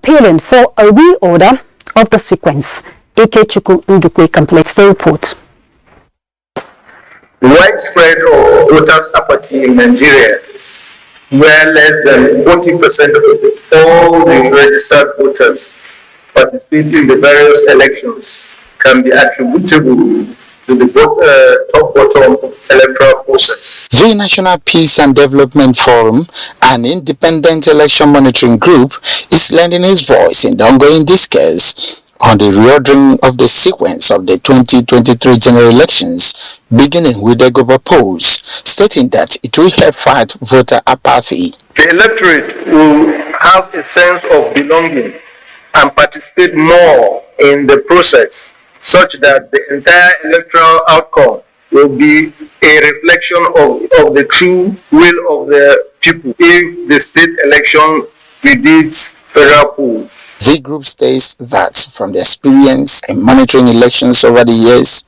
appealing for a reorder of the sequence. Ikechukwu Ndukwe completes the report. The widespread of voters' apathy in Nigeria, where less than 40% of all the registered voters participating in the various elections, can be attributable to the top-bottom electoral process. The National Peace and Development Forum, an independent election monitoring group, is lending its voice in the ongoing discourse on the reordering of the sequence of the 2023 general elections, beginning with the Goba polls, stating that it will help fight voter apathy. The electorate will have a sense of belonging and participate more in the process, such that the entire electoral outcome will be a reflection of the true will of the people if the state election precedes federal polls. The group states that from the experience in monitoring elections over the years,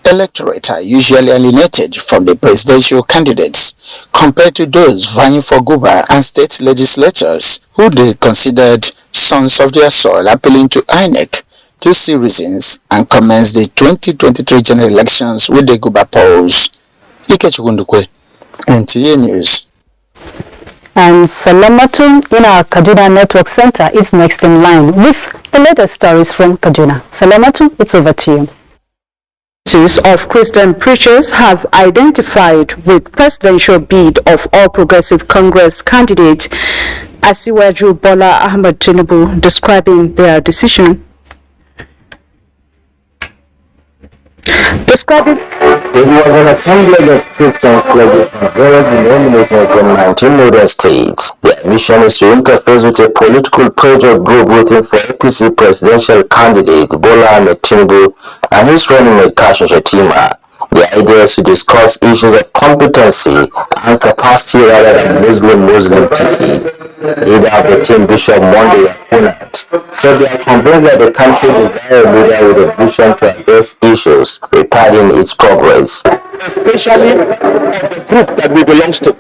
electorates are usually alienated from the presidential candidates compared to those vying for Guba and state legislators who they considered sons of their soil, appealing to INEC to see reasons and commence the 2023 general elections with the Guba polls. Ikechukwu Ndukwe, NTA News. And Salamatu in our Kaduna Network Center is next in line with the latest stories from Kaduna. Salamatu, it's over to you. Of Christian preachers have identified with presidential bid of All Progressive Congress candidate Asiwaju Bola Ahmed Tinubu, describing their decision. It was an assemblage of Christians clergy from various denominations from 19 northern states. Their mission is to interface with a political project group waiting for APC presidential candidate Bola Ahmed Tinubu and his running mate Kashim Shettima. The idea is to discuss issues of competency and capacity rather than Muslim ticket. Leader of the team, Bishop Monday Akunat, said they are convinced that the country desires a leader with a vision to address issues retarding its progress. Especially the group that we belong to,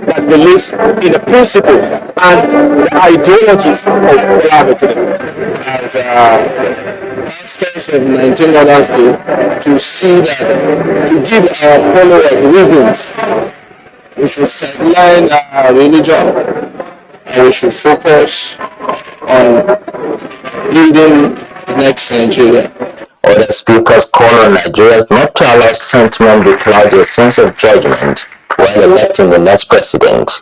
that believes in the principle and the ideologies of Islam. As pastors of 19 others do, to see that, to give our followers reasons, we should sideline our religion, and we should focus on building the next Nigeria. Other speakers call on Nigerians not to allow sentiment to cloud their sense of judgment while electing the next president.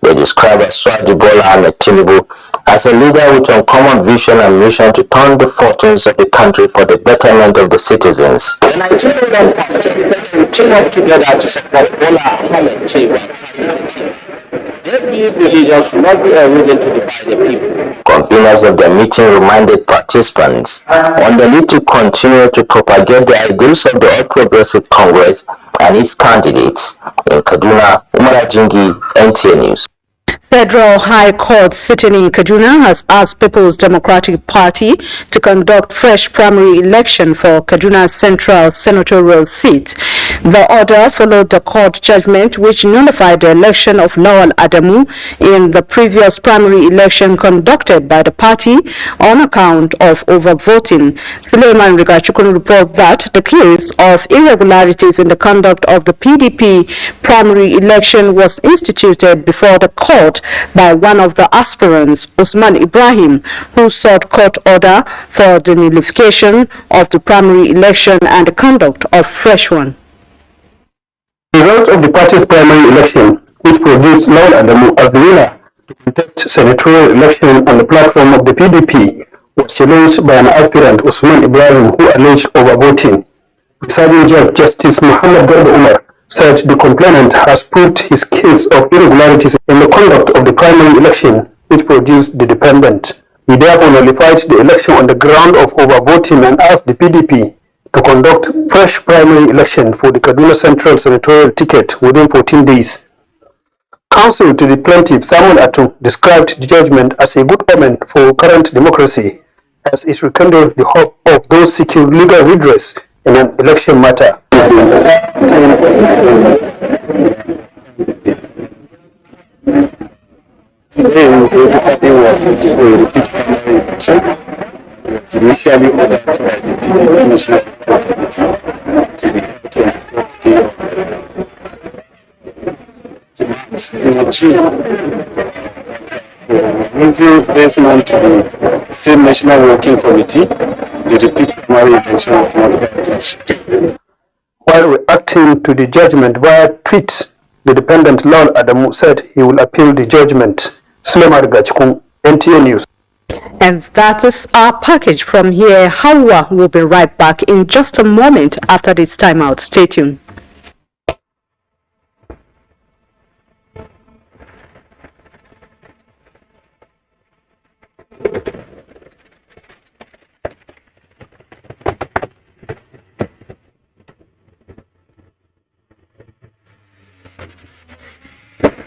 They describe Asiwaju Bola Ahmed Tinubu as a leader with uncommon vision and mission to turn the fortunes of the country for the betterment of the citizens. The Nigerian pastors will team up together to support Bola Ahmed Tinubu. Every religion should not be a reason to divide the people. Conveners of the meeting reminded participants on the need to continue to propagate the ideals of the All Progressive Congress and its candidates. In Kaduna, Umar Jingi, NTA News. Federal High Court sitting in Kaduna has asked People's Democratic Party to conduct fresh primary election for Kaduna Central senatorial seat. The order followed the court judgment which nullified the election of Lawal Adamu in the previous primary election conducted by the party on account of overvoting. Suleiman Rigachukun reported that the case of irregularities in the conduct of the PDP primary election was instituted before the court by one of the aspirants, Usman Ibrahim, who sought court order for the nullification of the primary election and the conduct of fresh one. The result of the party's primary election, which produced Lawal Adamu as the winner to contest senatorial election on the platform of the PDP, was challenged by an aspirant, Usman Ibrahim, who alleged overvoting. Presiding Judge Justice Muhammad Garba Umar said the complainant has proved his case of irregularities in the conduct of the primary election, which produced the dependent. He therefore nullified the election on the ground of overvoting and asked the PDP to conduct fresh primary election for the Kaduna Central senatorial ticket within 14 days. Counsel to the plaintiff, Samuel Atung, described the judgment as a good omen for current democracy, as it rekindled the hope of those seeking legal redress in an election matter. Today, everybody was parliamentary election. It was initially ordered by the PDP National Committee to be held on the fourth day of March in June. Reviews based on to the same National Working Committee, the repeat primary election of not heritage. While reacting to the judgment via tweet, the dependent Lal Adamu said he will appeal the judgment. Suleiman Gachkun, NTA News. And that is our package from here. Hawa will be right back in just a moment after this timeout. Stay tuned.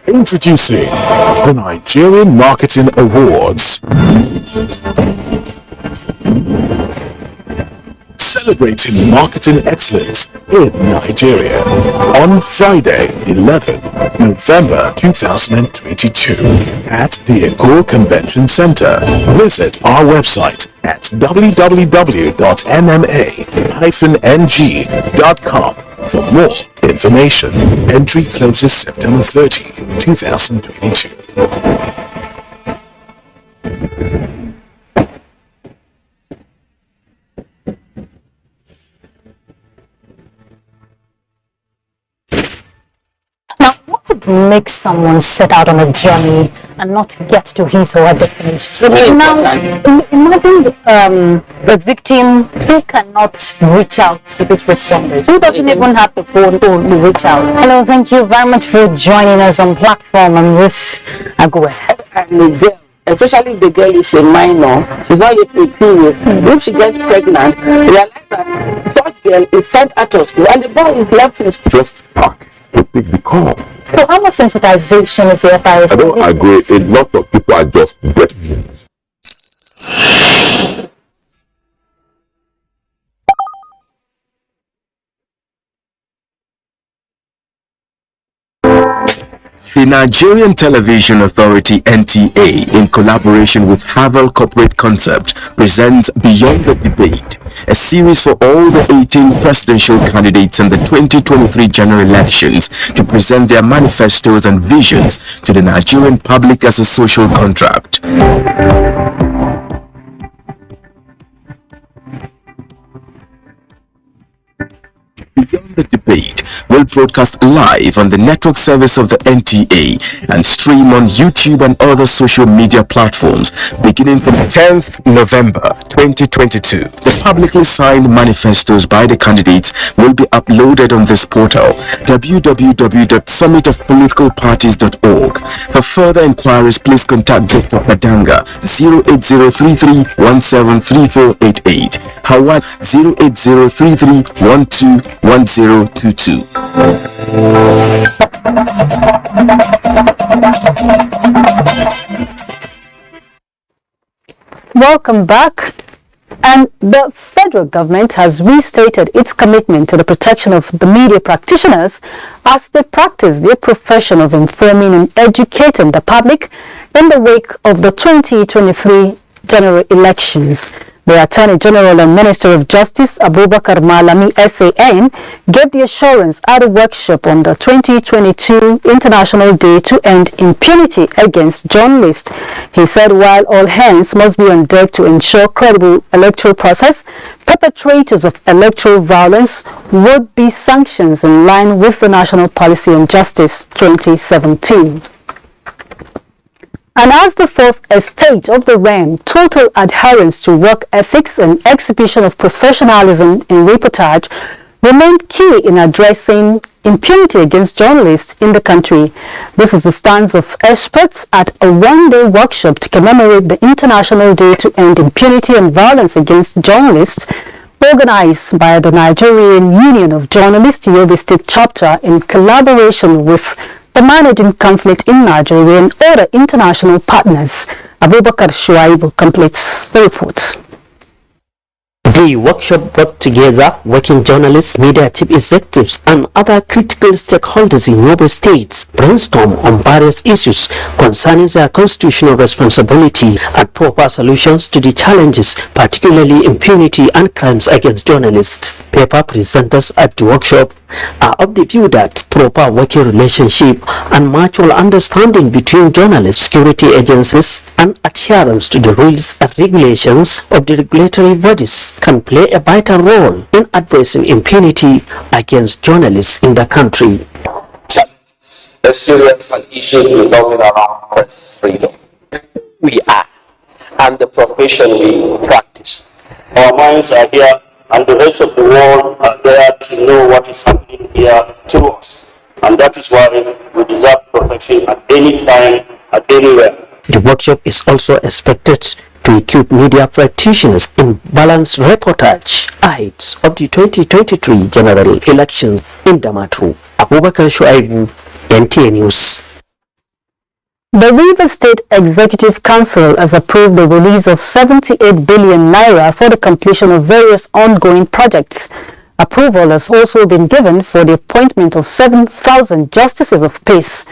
Introducing the Nigerian Marketing Awards. Celebrating marketing excellence in Nigeria on Friday, 11 November 2022 at the Eko Convention Center. Visit our website at www.nma-ng.com for more information. Entry closes September 30, 2022. Make someone set out on a journey and not get to his or her destination. Now, imagine the victim who cannot reach out to these responders, who doesn't even have the phone to reach out. Hello, thank you very much for joining us on platform. I'm Ruth Agwe. And the girl, especially if the girl is a minor, she's not yet 18 years. If she gets pregnant, realize that such girl is sent out of school and the boy is left in school. Just park to pick the call. So how much sensitization is there? I don't agree. A lot of people are just getting. The Nigerian Television Authority NTA, in collaboration with Havel Corporate Concept, presents Beyond the Debate, a series for all the 18 presidential candidates in the 2023 general elections to present their manifestos and visions to the Nigerian public as a social contract. Beyond the Debate will broadcast live on the network service of the NTA and stream on YouTube and other social media platforms beginning from 10th November 2022. The publicly signed manifestos by the candidates will be uploaded on this portal, www.summitofpoliticalparties.org. For further inquiries, please contact Dr. Badanga 08033173488, Howard 08033121022. Welcome back. And the federal government has restated its commitment to the protection of the media practitioners as they practice their profession of informing and educating the public in the wake of the 2023 general elections. The Attorney General and Minister of Justice, Abubakar Malami SAN, gave the assurance at a workshop on the 2022 International Day to End Impunity Against Journalists. He said while all hands must be on deck to ensure credible electoral process, perpetrators of electoral violence would be sanctions in line with the National Policy on Justice 2017. And as the fourth estate of the realm, total adherence to work ethics and exhibition of professionalism in reportage remained key in addressing impunity against journalists in the country. This is the stance of experts at a one-day workshop to commemorate the International Day to End Impunity and Violence Against Journalists, organized by the Nigerian Union of Journalists, Yobe State Chapter, in collaboration with the Managing Conflict in Nigeria and other international partners. Abubakar Shuaibu completes the report. The workshop brought together working journalists, media chief executives, and other critical stakeholders in Yobe states brainstorm on various issues concerning their constitutional responsibility and proper solutions to the challenges, particularly impunity and crimes against journalists. Paper presenters at the workshop are of the view that proper working relationship and mutual understanding between journalists, security agencies, and adherence to the rules and regulations of the regulatory bodies can play a vital role in addressing impunity against journalists in the country. Challenges, experience, and issues revolving around press freedom. We are, and the profession we practice. Our minds are here, and the rest of the world are there to know what is happening here to us. And that is why we deserve protection at any time, at anywhere. The workshop is also expected to equip media practitioners in balanced reportage ahead of the 2023 general election in Damaturu. Abubakar Shuaibu, NTA News. The Rivers State Executive Council has approved the release of 78 billion naira for the completion of various ongoing projects. Approval has also been given for the appointment of 7,000 justices of peace.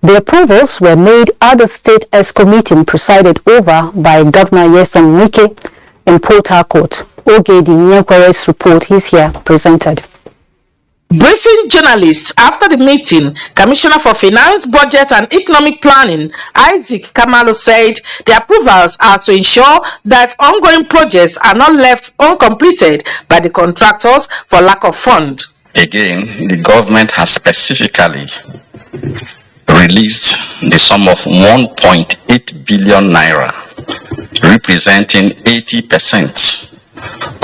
The approvals were made at the State ESCO meeting presided over by Governor Nyesom Wike in Port Harcourt. Ogedi Nyankware's report is here presented. Briefing journalists after the meeting, Commissioner for Finance, Budget and Economic Planning, Isaac Kamalo, said the approvals are to ensure that ongoing projects are not left uncompleted by the contractors for lack of funds. Again, the government has specifically released the sum of 1.8 billion naira, representing 80%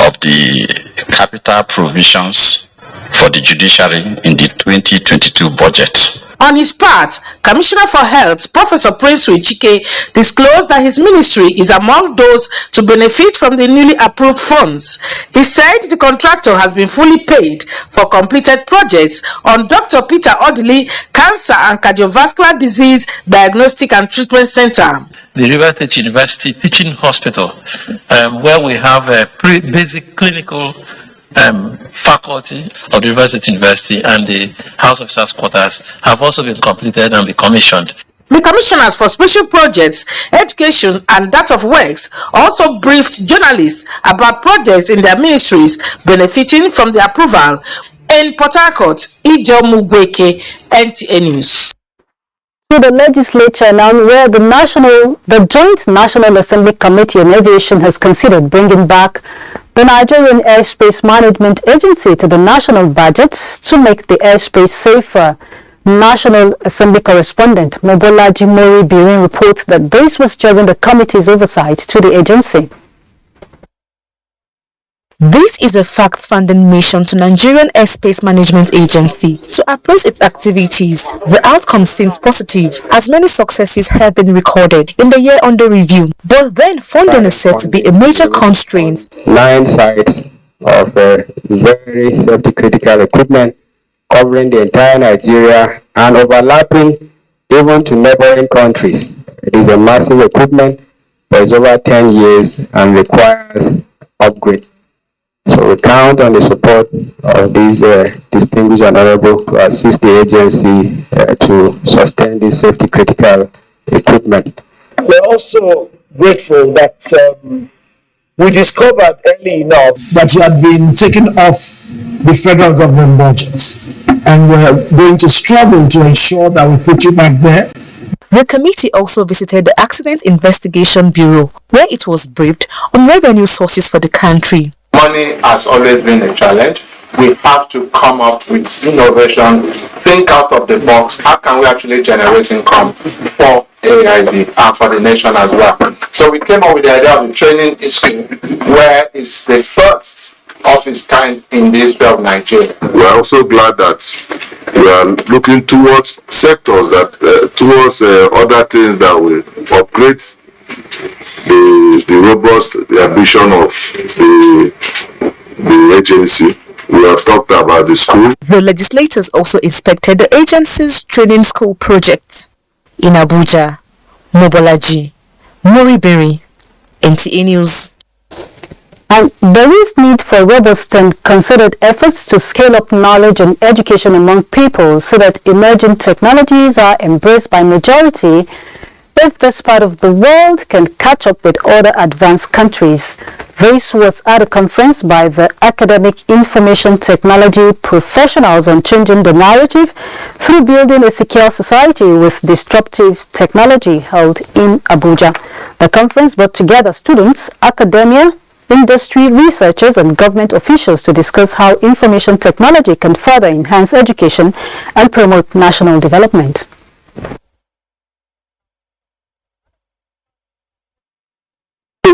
of the capital provisions for the judiciary in the 2022 budget. On his part, Commissioner for Health, Professor Prince Wichike, disclosed that his ministry is among those to benefit from the newly approved funds. He said the contractor has been fully paid for completed projects on Dr. Peter Odili Cancer and Cardiovascular Disease Diagnostic and Treatment Center. The Rivers State University Teaching Hospital, where we have a basic clinical faculty of the University and the House Officers' Quarters have also been completed and be commissioned. The commissioners for special projects, education and that of works also briefed journalists about projects in their ministries benefiting from the approval. In Port Harcourt, Ijo Mugweke, NTA News. To the legislature now, where the Joint National Assembly Committee on Aviation has considered bringing back the Nigerian Airspace Management Agency to the national budget to make the airspace safer. National Assembly correspondent Mobolaji Mori Birin reports that this was during the committee's oversight to the agency. This is a fact-finding mission to Nigerian Airspace Management Agency to appraise its activities. The outcome seems positive, as many successes have been recorded in the year under review. But then funding is said to be a major constraint. 9 sites of very safety-critical equipment covering the entire Nigeria and overlapping even to neighboring countries. It is a massive equipment that is over 10 years and requires upgrade. So we count on the support of these distinguished honorable to assist the agency to sustain this safety critical equipment. We're also grateful that we discovered early enough that you had been taken off the federal government budget, and we're going to struggle to ensure that we put you back there. The committee also visited the Accident Investigation Bureau, where it was briefed on revenue sources for the country. Money has always been a challenge. We have to come up with innovation, think out of the box. How can we actually generate income for AIB and for the nation as well? So we came up with the idea of the training school, where it's the first of its kind in the history of Nigeria. We are also glad that we are looking towards sectors that, towards other things that will upgrade the robust, the ambition of the agency. We have talked about the school. The legislators also inspected the agency's training school project. In Abuja, Mobolaji Moribiri, NTA News. And there is need for robust and considered efforts to scale up knowledge and education among people so that emerging technologies are embraced by majority if this part of the world can catch up with other advanced countries. This was at a conference by the academic information technology professionals on changing the narrative through building a secure society with disruptive technology held in Abuja. The conference brought together students, academia, industry, researchers and government officials to discuss how information technology can further enhance education and promote national development.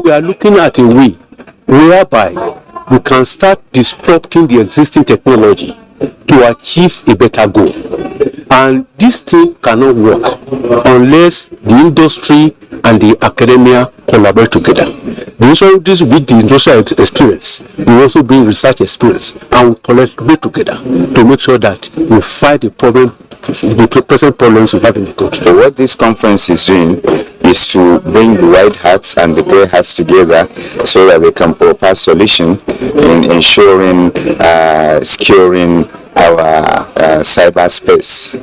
We are looking at a way whereby we can start disrupting the existing technology to achieve a better goal. And this thing cannot work unless the industry and the academia collaborate together. This with the industrial experience, we also bring research experience, and we collaborate together to make sure that we fight the problem, the present problems we have in the country. So what this conference is doing is to bring the white hats and the grey hats together so that they can propose solution in ensuring securing our cyberspace.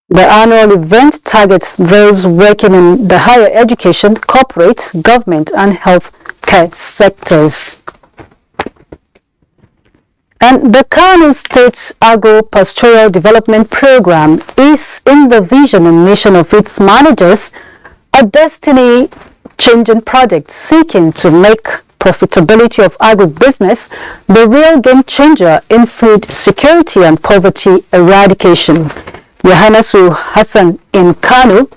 The annual event targets those working in the higher education, corporate, government and healthcare sectors. And the Kano State Agro-Pastoral Development Program is, in the vision and mission of its managers, a destiny-changing project seeking to make profitability of agribusiness the real game changer in food security and poverty eradication. Yohanasu Hassan in Kano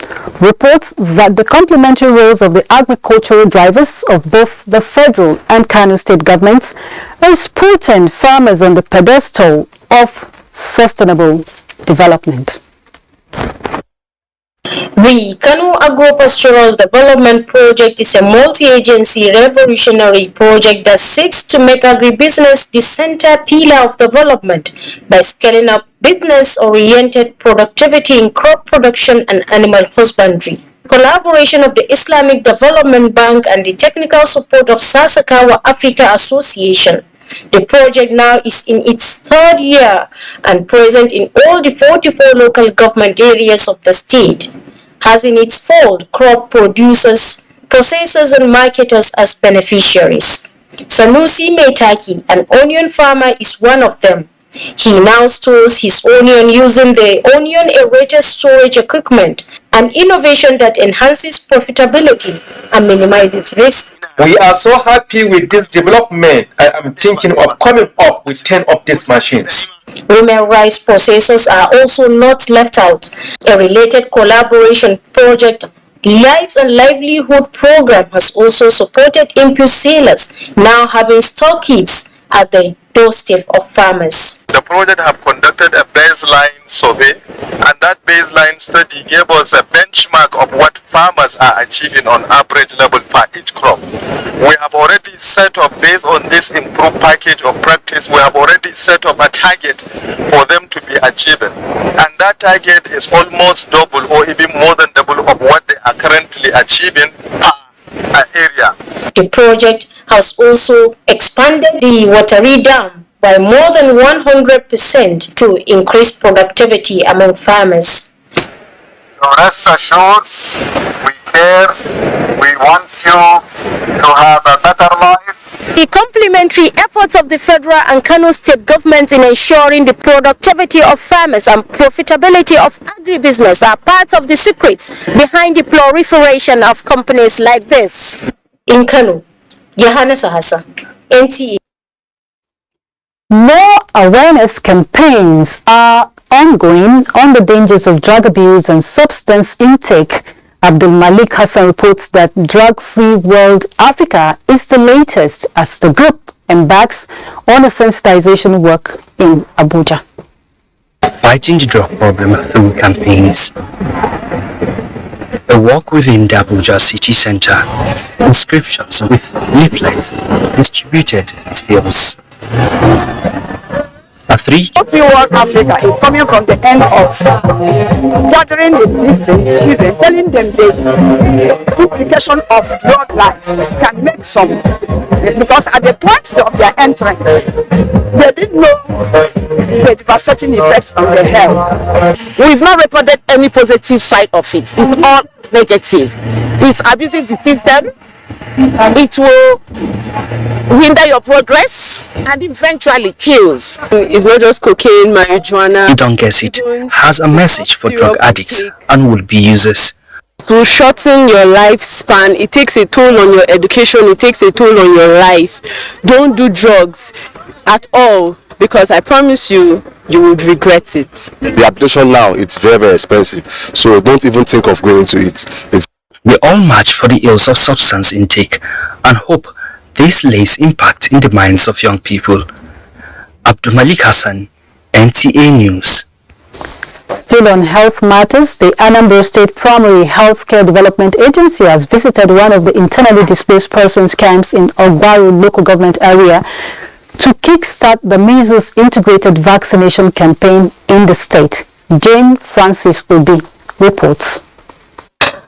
reports that the complementary roles of the agricultural drivers of both the federal and Kano state governments is putting farmers on the pedestal of sustainable development. The Kano Agro-Pastoral Development Project is a multi-agency revolutionary project that seeks to make agribusiness the center pillar of development by scaling up business-oriented productivity in crop production and animal husbandry. Collaboration of the Islamic Development Bank and the technical support of Sasakawa Africa Association. The project now is in its third year and present in all the 44 local government areas of the state, has in its fold crop producers, processors and marketers as beneficiaries. Sanusi Metaki, an onion farmer, is one of them. He now stores his onion using the onion aerator storage equipment, an innovation that enhances profitability and minimizes risk. We are so happy with this development. I am thinking of coming up with 10 of these machines. Women rice processors are also not left out. A related collaboration project, Lives and Livelihood Program, has also supported input sellers, now having stock kits at the doorstep of farmers. The project have conducted a baseline survey, and that baseline study gave us a benchmark of what farmers are achieving on average level per each crop. We have already set up, based on this improved package of practice, we have already set up a target for them to be achieving. And that target is almost double or even more than double of what they are currently achieving per area. The project has also expanded the Watari Dam by more than 100% to increase productivity among farmers. So rest assured, we care, we want you to have a better life. The complementary efforts of the federal and Kano state governments in ensuring the productivity of farmers and profitability of agribusiness are parts of the secrets behind the proliferation of companies like this. In Kano, Yohanasu Hassan, NTA. More awareness campaigns are ongoing on the dangers of drug abuse and substance intake. Abdul Malik Hassan reports that Drug-Free World Africa is the latest as the group embarks on a sensitization work in Abuja. Fighting the drug problem through campaigns. A walk within the Abuja city center. Inscriptions with leaflets distributed at hills. If you want Africa is coming from the end of gathering the distant children, telling them the implication of drug life can make some, because at the point of their entry, they didn't know the devastating effects on their health. We've not reported any positive side of it. It's all negative. It abuses the system. It will hinder your progress and eventually kills. It's not just cocaine, marijuana. You don't guess it. Has a message for drug addicts and would-be users. It will shorten your lifespan. It takes a toll on your education. It takes a toll on your life. Don't do drugs at all, because I promise you, you would regret it. The application now, it's very, very expensive. So don't even think of going into it. We all march for the ills of substance intake and hope this lays impact in the minds of young people. Abdul Malik Hassan, NTA News. Still on health matters, the Anambra State Primary Healthcare Development Agency has visited one of the internally displaced persons camps in Ogbaru local government area to kickstart the measles integrated vaccination campaign in the state. Jane Francis Obi reports.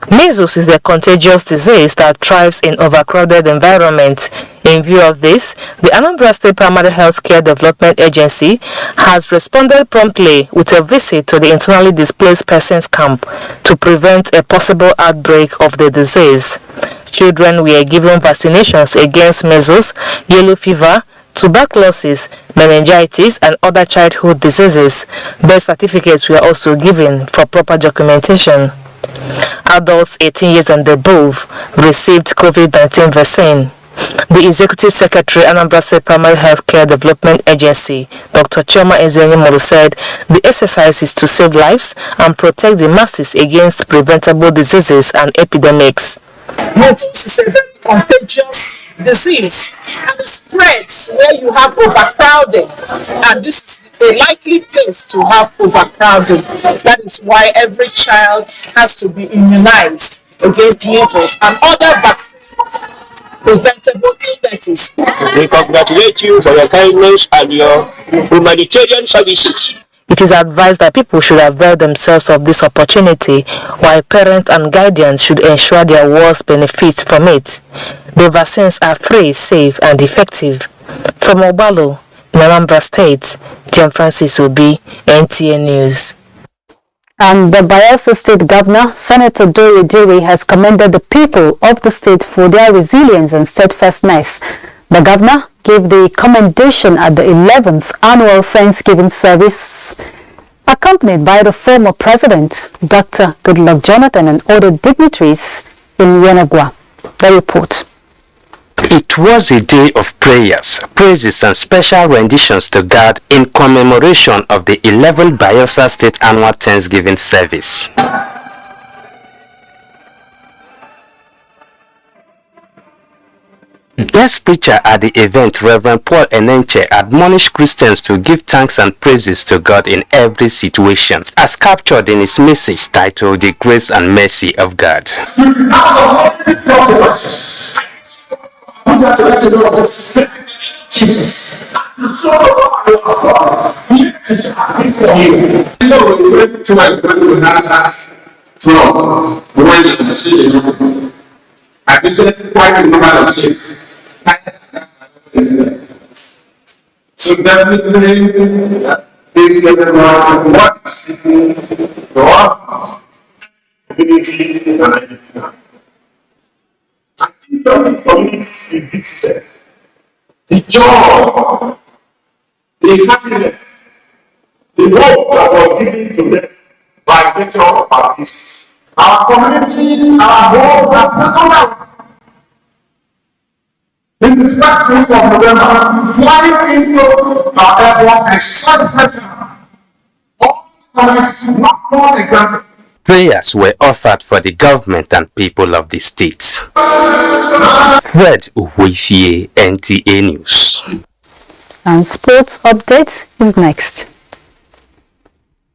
Measles is a contagious disease that thrives in overcrowded environments. In view of this, the Anambra State Primary Healthcare Development Agency has responded promptly with a visit to the internally displaced persons camp to prevent a possible outbreak of the disease. Children were given vaccinations against measles, yellow fever, tuberculosis, meningitis, and other childhood diseases. Birth certificates were also given for proper documentation. Adults 18 years and above received COVID-19 vaccine. The Executive Secretary, Anambra State Primary Healthcare Development Agency, Dr. Chioma Ezenimoro, said the exercise is to save lives and protect the masses against preventable diseases and epidemics. Measles is a very contagious disease and it spreads where you have overcrowding, and this is a likely place to have overcrowding. That is why every child has to be immunized against measles and other vaccine preventable illnesses. We congratulate you for your kindness and your humanitarian services. It is advised that people should avail themselves of this opportunity, while parents and guardians should ensure their wards benefit from it. The vaccines are free, safe, and effective. From Obalo, in Anambra State, Jane Francis Obi, NTA News. And the Bayelsa State Governor, Senator Dore Diri, has commended the people of the state for their resilience and steadfastness. The governor gave the commendation at the 11th annual Thanksgiving service, accompanied by the former president, Dr. Goodluck Jonathan, and other dignitaries in Yenagua. The report. It was a day of prayers, praises, and special renditions to God in commemoration of the 11th Bayelsa State Annual Thanksgiving Service. Guest preacher at the event, Reverend Paul Enenche, admonished Christians to give thanks and praises to God in every situation, as captured in his message titled The Grace and Mercy of God. Jesus. I visited quite a number of cities. So definitely, this is what city, the community, I think the community itself, the joy, the happiness, the hope that was given to them by virtue of this. Our community, our home has settled down. In the first week of November, flying into our airport and such all communities, not more example. Prayers were offered for the government and people of the state. Fred Uwefie, NTA News. And sports update is next.